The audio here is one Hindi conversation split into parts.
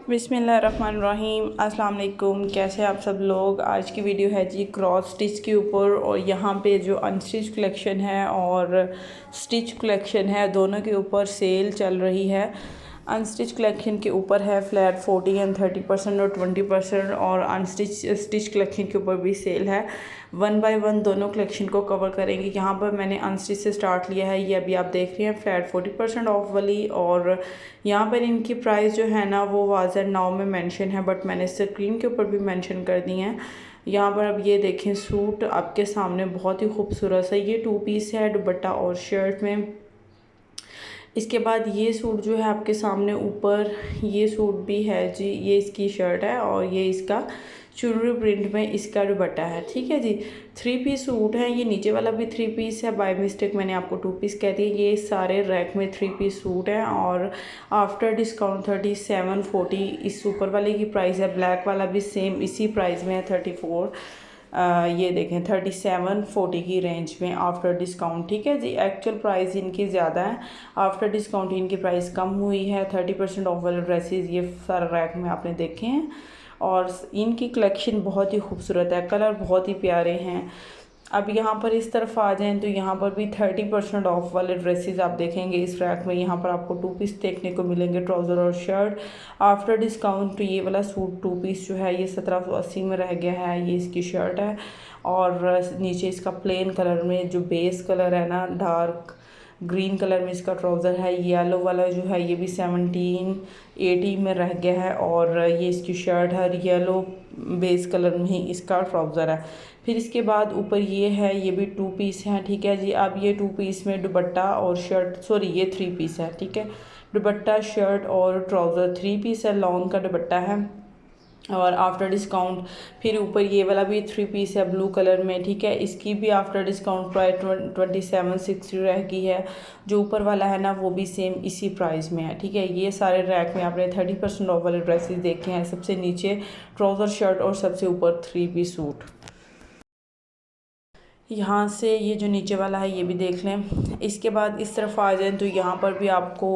बिस्मिल्लाहिर्रहमानिर्रहीम। अस्सलाम वालेकुम। कैसे आप सब लोग। आज की वीडियो है जी क्रॉस स्टिच के ऊपर, और यहाँ पे जो अनस्टिच कलेक्शन है और स्टिच कलेक्शन है दोनों के ऊपर सेल चल रही है। अनस्टिच कलेक्शन के ऊपर है फ्लैट 40 एंड 30% और 20%, और स्टिच कलेक्शन के ऊपर भी सेल है। वन बाय वन दोनों कलेक्शन को कवर करेंगे। यहाँ पर मैंने अनस्टिच से स्टार्ट लिया है, ये अभी आप देख रहे हैं फ्लैट 40% ऑफ वाली। और यहाँ पर इनकी प्राइस जो है ना वो वाज़ह नाउ में मेंशन है, बट मैंने स्क्रीन के ऊपर भी मेंशन कर दी हैं। यहाँ पर अब ये देखें, सूट आपके सामने बहुत ही खूबसूरत है। ये 2 पीस है दुपट्टा और शर्ट में। इसके बाद ये सूट जो है आपके सामने ऊपर, ये सूट भी है जी, ये इसकी शर्ट है और ये इसका चुनरी प्रिंट में इसका दुपट्टा है। ठीक है जी, 3 पीस सूट है। ये नीचे वाला भी 3 पीस है, बाय मिस्टेक मैंने आपको 2 पीस कह दिया। ये सारे रैक में 3 पीस सूट हैं और आफ्टर डिस्काउंट 3740 इस ऊपर वाले की प्राइस है। ब्लैक वाला भी सेम इसी प्राइस में है 34। ये देखें 3740 की रेंज में आफ्टर डिस्काउंट। ठीक है जी, एक्चुअल प्राइस इनकी ज़्यादा है, आफ्टर डिस्काउंट इनकी प्राइस कम हुई है। 30% ऑफ वाले ड्रेसेस ये सारा रैक में आपने देखे हैं, और इनकी कलेक्शन बहुत ही खूबसूरत है, कलर बहुत ही प्यारे हैं। अब यहाँ पर इस तरफ आ जाएं तो यहाँ पर भी 30% ऑफ वाले ड्रेसेस आप देखेंगे इस रैक में। यहाँ पर आपको 2 पीस देखने को मिलेंगे, ट्राउज़र और शर्ट आफ्टर डिस्काउंट। तो ये वाला सूट 2 पीस जो है ये 1780 में रह गया है। ये इसकी शर्ट है, और नीचे इसका प्लेन कलर में जो बेस कलर है ना, डार्क ग्रीन कलर में इसका ट्राउज़र है। येलो वाला जो है ये भी 1780 में रह गया है, और ये इसकी शर्ट है, येलो बेस कलर में ही इसका ट्राउज़र है। फिर इसके बाद ऊपर ये है, ये भी 2 पीस हैं। ठीक है जी, अब ये 2 पीस में दुपट्टा और शर्ट, सॉरी ये 3 पीस है। ठीक है, दुपट्टा शर्ट और ट्राउज़र 3 पीस है, लॉन्ग का दुपट्टा है और आफ्टर डिस्काउंट। फिर ऊपर ये वाला भी 3 पीस है ब्लू कलर में। ठीक है, इसकी भी आफ्टर डिस्काउंट प्राइस 2760 रह गई है। जो ऊपर वाला है ना वो भी सेम इसी प्राइस में है। ठीक है, ये सारे रैक में आपने 30% ऑफ वाले ड्रेसेस देखे हैं। सबसे नीचे ट्राउज़र शर्ट और सबसे ऊपर 3 पीस सूट। यहाँ से ये जो नीचे वाला है ये भी देख लें। इसके बाद इस तरफ आ जाएं तो यहाँ पर भी आपको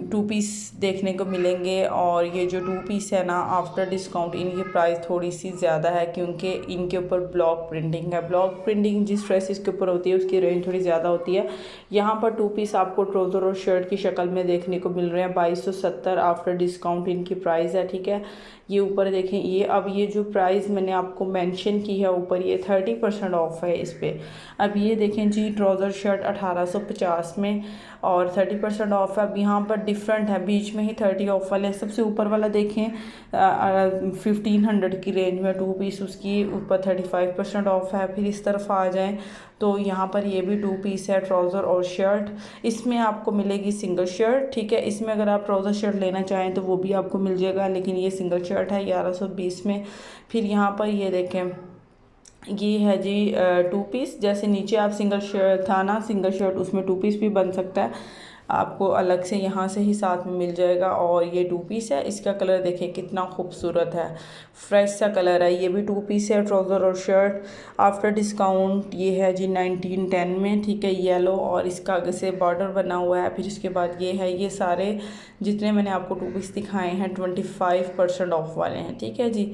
2 पीस देखने को मिलेंगे, और ये जो 2 पीस है ना आफ्टर डिस्काउंट इनकी प्राइस थोड़ी सी ज़्यादा है, क्योंकि इनके ऊपर ब्लॉक प्रिंटिंग है। ब्लॉक प्रिंटिंग जिस ड्रेसेस के ऊपर होती है उसकी रेंज थोड़ी ज़्यादा होती है। यहाँ पर 2 पीस आपको ट्राउज़र और शर्ट की शक्ल में देखने को मिल रहे हैं। 2270 आफ्टर डिस्काउंट इनकी प्राइस है। ठीक है, ये ऊपर देखें, ये अब ये जो प्राइस मैंने आपको मेंशन की है ऊपर, ये 30% ऑफ है इस पर। अब ये देखें जी, ट्राउज़र शर्ट 1850 में और 30% ऑफ है। अब यहाँ पर डिफरेंट है, बीच में ही 30 ऑफ वाले। सबसे ऊपर वाला देखें 1500 की रेंज में 2 पीस, उसकी ऊपर 35% ऑफ है। फिर इस तरफ आ जाएं तो यहाँ पर ये भी 2 पीस है, ट्राउज़र और शर्ट। इसमें आपको मिलेगी सिंगल शर्ट। ठीक है, इसमें अगर आप ट्राउज़र शर्ट लेना चाहें तो वो भी आपको मिल जाएगा, लेकिन ये सिंगल शर्ट है 1120 में। फिर यहाँ पर ये देखें, ये है जी 2 पीस। जैसे नीचे आप सिंगल शर्ट था ना, सिंगल शर्ट, उसमें 2 पीस भी बन सकता है, आपको अलग से यहाँ से ही साथ में मिल जाएगा। और ये 2 पीस है, इसका कलर देखें कितना खूबसूरत है, फ्रेश सा कलर है। ये भी 2 पीस है, ट्राउज़र और शर्ट आफ्टर डिस्काउंट ये है जी 1910 में। ठीक है, येलो, और इसका आगे से बॉर्डर बना हुआ है। फिर इसके बाद ये है, ये सारे जितने मैंने आपको 2 पीस दिखाए हैं 25% ऑफ वाले हैं। ठीक है जी,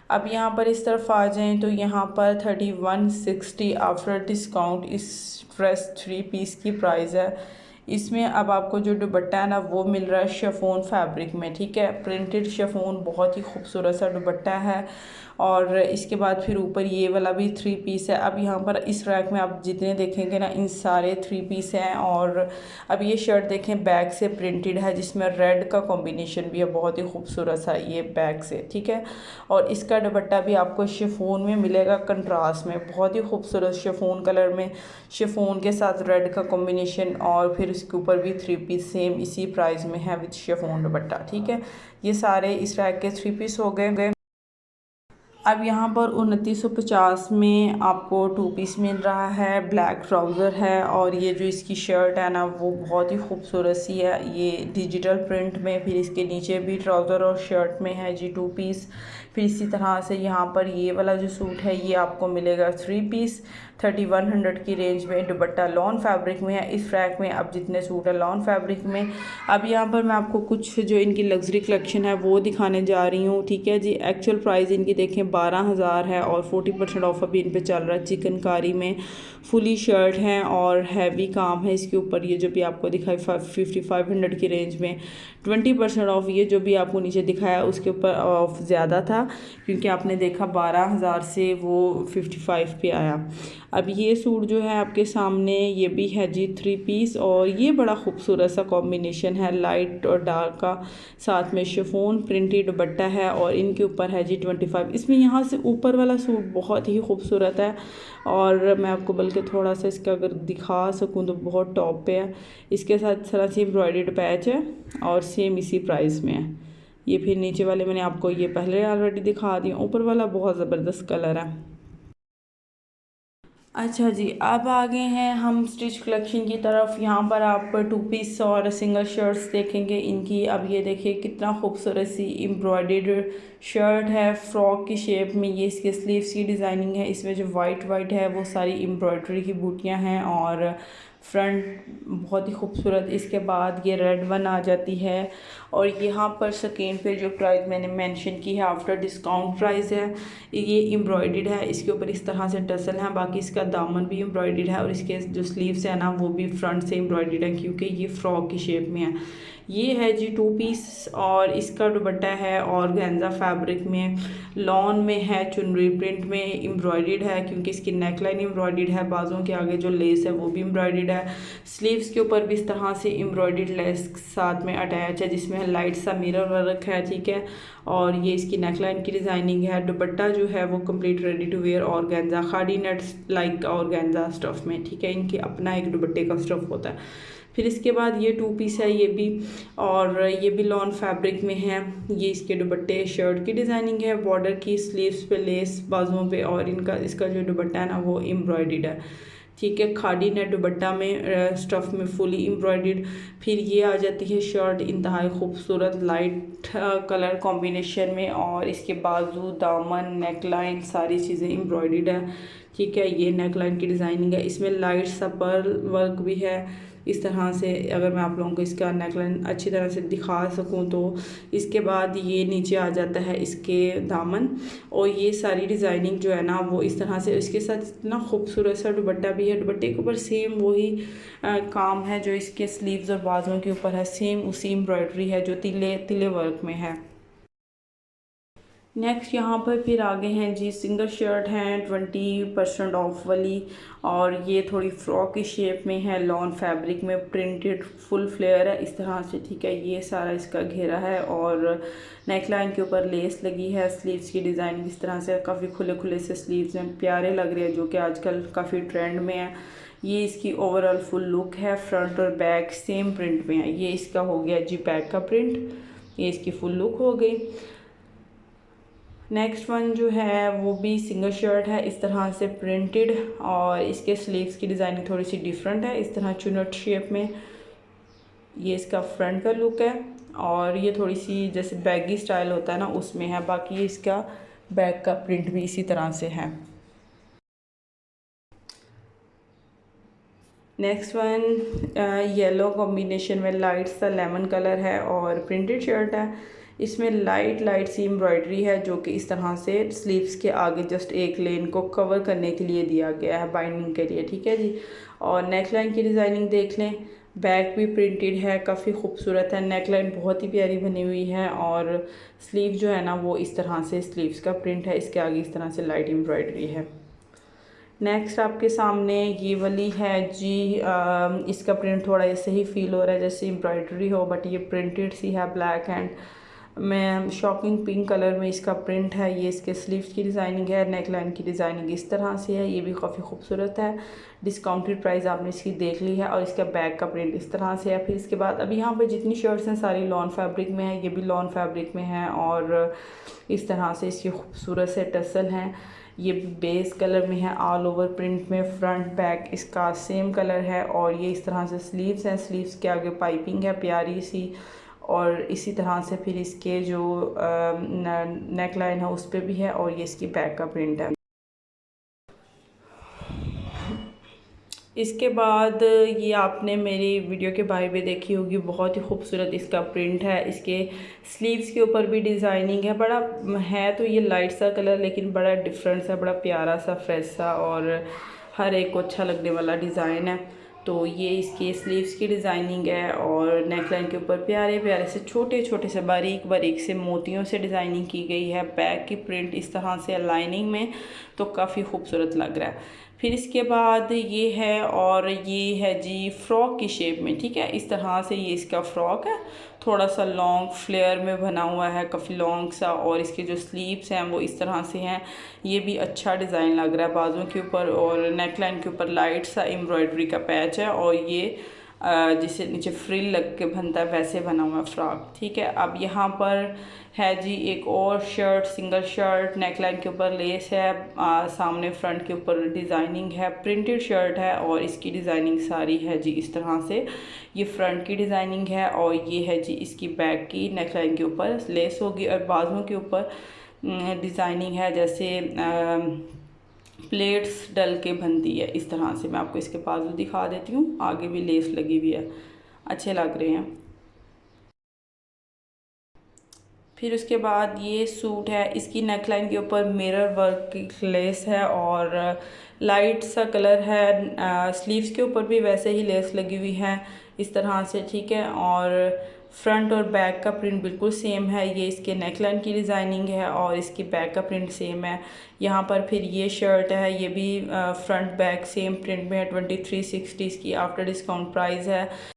अब यहाँ पर इस तरफ आ जाएं तो यहाँ पर 3160 आफ्टर डिस्काउंट इस ड्रेस 3 पीस की प्राइस है। इसमें अब आपको जो दुपट्टा है ना वो मिल रहा है शिफॉन फैब्रिक में। ठीक है, प्रिंटेड शिफॉन, बहुत ही खूबसूरत सा दुपट्टा है। और इसके बाद फिर ऊपर ये वाला भी 3 पीस है। अब यहाँ पर इस रैक में आप जितने देखेंगे ना इन सारे 3 पीस हैं। और अब ये शर्ट देखें बैक से प्रिंटेड है, जिसमें रेड का कॉम्बिनेशन भी है, बहुत ही खूबसूरत सा ये बैक से। ठीक है, और इसका दुपट्टा भी आपको शिफॉन में मिलेगा, कंट्रास्ट में, बहुत ही खूबसूरत शिफॉन कलर में, शिफॉन के साथ रेड का कॉम्बिनेशन। और फिर इसके ऊपर भी 3 पीस सेम इसी प्राइस में है विद शिफॉन दुपट्टा। ठीक है, ये सारे इस रैक के 3 पीस हो गए। अब यहाँ पर 2950 में आपको 2 पीस मिल रहा है, ब्लैक ट्राउज़र है और ये जो इसकी शर्ट है ना वो बहुत ही खूबसूरत सी है, ये डिजिटल प्रिंट में। फिर इसके नीचे भी ट्राउज़र और शर्ट में है जी 2 पीस। फिर इसी तरह से यहाँ पर ये वाला जो सूट है ये आपको मिलेगा 3 पीस 3100 की रेंज में। दुपट्टा लॉन फैब्रिक में है। इस फ्रैक में अब जितने सूट है लॉन फैब्रिक में। अब यहाँ पर मैं आपको कुछ जो इनकी लग्जरी कलेक्शन है वो दिखाने जा रही हूँ, ठीक है जी। एक्चुअल प्राइस इनकी देखें 12,000 है और 40% ऑफ अभी इन पे चल रहा है। चिकनकारी में फुली शर्ट है और हैवी काम है इसके ऊपर। ये जो भी आपको दिखाई 5500 की रेंज में 20% ऑफ। ये जो भी आपको नीचे दिखाया उसके ऊपर ऑफ ज़्यादा था क्योंकि आपने देखा 12,000 से वो 55 पे आया। अब ये सूट जो है आपके सामने ये भी है जी 3 पीस और ये बड़ा खूबसूरत सा कॉम्बिनेशन है, लाइट और डार्क का, साथ में शिफॉन प्रिंटेड दुपट्टा है और इनके ऊपर है जी 25। इसमें यहाँ से ऊपर वाला सूट बहुत ही खूबसूरत है और मैं आपको बल्कि थोड़ा सा इसका अगर दिखा सकूँ तो बहुत टॉप पे है। इसके साथ थोड़ा सी एम्ब्रॉयडर्ड पैच है और सेम इसी प्राइस में है। ये फिर नीचे वाले मैंने आपको ये पहले ऑलरेडी दिखा दिया, ऊपर वाला बहुत ज़बरदस्त कलर है। अच्छा जी, अब आ गए हैं हम स्टिच कलेक्शन की तरफ। यहाँ पर आप 2 पीस और सिंगल शर्ट्स देखेंगे इनकी। अब ये देखिए कितना खूबसूरत सी एम्ब्रॉयडर्ड शर्ट है फ्रॉक की शेप में। ये इसके स्लीव्स की डिज़ाइनिंग है। इसमें जो वाइट है वो सारी एम्ब्रॉयडरी की बूटियाँ हैं और फ्रंट बहुत ही खूबसूरत। इसके बाद ये रेड वन आ जाती है और यहाँ पर सेकेंड पे जो प्राइस मैंने मेंशन की है आफ्टर डिस्काउंट प्राइस है। ये एम्ब्रॉयडर्ड है, इसके ऊपर इस तरह से टसल है, बाकी इसका दामन भी एम्ब्रॉयडर्ड है और इसके जो स्लीव्स है ना वो भी फ्रंट से एम्ब्रॉयडर्ड है क्योंकि ये फ्रॉक की शेप में है। ये है जी 2 पीस और इसका दुपट्टा है ऑर्गेन्जा फैब्रिक में, लॉन में है, चुनरी प्रिंट में एम्ब्रॉयडर्ड है क्योंकि इसकी नेकलाइन एम्ब्रॉयडर्ड है, बाजों के आगे जो लेस है वो भी एम्ब्रॉयडर्ड है। स्लीव्स के ऊपर भी इस तरह से एम्ब्रॉयडर्ड लेस साथ में अटैच है जिसमें लाइट सा मिरर वर्क है, ठीक है। और ये इसकी नेकलाइन की डिज़ाइनिंग है। दुपट्टा जो है वो complete ready to wear organza khadi nuts like organza stuff में, ठीक है। इनकी अपना एक दुपट्टे का स्टफ़ होता है। फिर इसके बाद ये 2 पीस है ये भी और ये भी लॉन फैब्रिक में है। ये इसके दुपट्टे शर्ट की डिज़ाइनिंग है, बॉर्डर की, स्लीव्स पे लेस बाजुओं पे और इनका इसका जो दुपट्टा है ना वो एम्ब्रॉयडर्ड है, ठीक है। खाड़ी नेट दुपट्टा में स्टफ़ में फुली एम्ब्रॉयडर्ड। फिर ये आ जाती है शर्ट इंतहाई खूबसूरत लाइट कलर कॉम्बिनेशन में और इसके बाजू दामन नेकलाइन सारी चीज़ें एम्ब्रॉयडर्ड है, ठीक है। ये नेकलाइन की डिज़ाइनिंग है। इसमें लाइट सा पर्ल वर्क भी है इस तरह से। अगर मैं आप लोगों को इसका नेकलाइन अच्छी तरह से दिखा सकूं तो इसके बाद ये नीचे आ जाता है इसके दामन और ये सारी डिज़ाइनिंग जो है ना वो इस तरह से। इसके साथ इतना खूबसूरत सा दुपट्टा भी है, दुपट्टे के ऊपर सेम वही काम है जो इसके स्लीव्स और बाजुओं के ऊपर है, सेम उसी एम्ब्रॉयडरी है जो तिले तिले वर्क में है। नेक्स्ट यहाँ पर फिर आगे हैं जी सिंगल शर्ट हैं 20% ऑफ वाली और ये थोड़ी फ्रॉक की शेप में है, लॉन फैब्रिक में प्रिंटेड फुल फ्लेयर है इस तरह से, ठीक है। ये सारा इसका घेरा है और नेकलाइन के ऊपर लेस लगी है। स्लीव्स की डिज़ाइन इस तरह से काफ़ी खुले खुले से स्लीव्स हैं, प्यारे लग रहे हैं जो कि आजकल काफ़ी ट्रेंड में है। ये इसकी ओवरऑल फुल लुक है, फ्रंट और बैक सेम प्रिंट में है। ये इसका हो गया जी बैक का प्रिंट, ये इसकी फुल लुक हो गई। नेक्स्ट वन जो है वो भी सिंगल शर्ट है इस तरह से प्रिंटेड और इसके स्लीव्स की डिज़ाइनिंग थोड़ी सी डिफरेंट है इस तरह चुनट शेप में। ये इसका फ्रंट का लुक है और ये थोड़ी सी जैसे बैगी स्टाइल होता है ना उसमें है, बाकी इसका बैक का प्रिंट भी इसी तरह से है। नेक्स्ट वन येलो कॉम्बिनेशन में लाइट सा लेमन कलर है और प्रिंटेड शर्ट है। इसमें लाइट सी एम्ब्रॉयडरी है जो कि इस तरह से स्लीव्स के आगे जस्ट एक लेन को कवर करने के लिए दिया गया है बाइंडिंग के लिए, ठीक है जी। और नेकलाइन की डिज़ाइनिंग देख लें, बैक भी प्रिंटेड है, काफ़ी खूबसूरत है। नेकलाइन बहुत ही प्यारी बनी हुई है और स्लीव जो है ना वो इस तरह से स्लीव्स का प्रिंट है, इसके आगे इस तरह से लाइट एम्ब्रॉयडरी है। नेक्स्ट आपके सामने ये वाली है जी इसका प्रिंट थोड़ा ऐसे ही फील हो रहा है जैसे एम्ब्रॉयडरी हो बट ये प्रिंटेड सी है, ब्लैक एंड मैं शॉकिंग पिंक कलर में इसका प्रिंट है। ये इसके स्लीव्स की डिज़ाइनिंग है, नेक लाइन की डिज़ाइनिंग इस तरह से है। ये भी काफ़ी खूबसूरत है। डिस्काउंटेड प्राइस आपने इसकी देख ली है और इसका बैक का प्रिंट इस तरह से है। फिर इसके बाद अब यहाँ पर जितनी शर्ट्स हैं सारी लॉन फैब्रिक में है, ये भी लॉन फैब्रिक में है और इस तरह से इसकी खूबसूरत से टसल हैं। ये बेस कलर में है, ऑल ओवर प्रिंट में, फ्रंट बैक इसका सेम कलर है और ये इस तरह से स्लीव्स हैं। स्लीव्स के आगे पाइपिंग है प्यारी सी और इसी तरह से फिर इसके जो नेक लाइन है उस पर भी है और ये इसकी बैक का प्रिंट है। इसके बाद ये आपने मेरी वीडियो के बाहर भी देखी होगी, बहुत ही खूबसूरत इसका प्रिंट है। इसके स्लीव्स के ऊपर भी डिज़ाइनिंग है, बड़ा है तो ये लाइट सा कलर लेकिन बड़ा डिफरेंट सा, बड़ा प्यारा सा, फ्रेश सा और हर एक को अच्छा लगने वाला डिज़ाइन है। तो ये इसके स्लीव्स की डिज़ाइनिंग है और नेक लाइन के ऊपर प्यारे प्यारे से छोटे छोटे से बारीक बारीक से मोतियों से डिज़ाइनिंग की गई है। बैक की प्रिंट इस तरह से लाइनिंग में, तो काफ़ी खूबसूरत लग रहा है। फिर इसके बाद ये है और ये है जी फ्रॉक की शेप में, ठीक है। इस तरह से ये इसका फ्रॉक है, थोड़ा सा लॉन्ग फ्लेयर में बना हुआ है, काफ़ी लॉन्ग सा और इसके जो स्लीव्स हैं वो इस तरह से हैं। ये भी अच्छा डिज़ाइन लग रहा है बाजू के ऊपर और नेक लाइन के ऊपर लाइट सा एम्ब्रॉयडरी का पैच है और ये जिसे नीचे फ्रिल लग के बनता है वैसे बना हुआ फ्रॉक, ठीक है। अब यहाँ पर है जी एक और shirt, single shirt, neck line के ऊपर लेस है, सामने फ्रंट के ऊपर डिज़ाइनिंग है, प्रिंटेड शर्ट है और इसकी डिज़ाइनिंग सारी है जी इस तरह से। ये फ्रंट की डिज़ाइनिंग है और ये है जी इसकी बैक की, नेक लाइन के ऊपर लेस होगी और बाजुओं के ऊपर डिज़ाइनिंग है जैसे प्लेट्स डल के बनती है इस तरह से। मैं आपको इसके बाजू दिखा देती हूँ, आगे भी लेस लगी हुई है, अच्छे लग रहे हैं। फिर उसके बाद ये सूट है, इसकी नेक लाइन के ऊपर मिरर वर्क की लेस है और लाइट सा कलर है। स्लीव्स के ऊपर भी वैसे ही लेस लगी हुई है इस तरह से, ठीक है। और फ्रंट और बैक का प्रिंट बिल्कुल सेम है। ये इसके नेक लाइन की डिज़ाइनिंग है और इसकी बैक का प्रिंट सेम है। यहाँ पर फिर ये शर्ट है, ये भी फ्रंट बैक सेम प्रिंट में है। 2360 इसकी आफ्टर डिस्काउंट प्राइस है।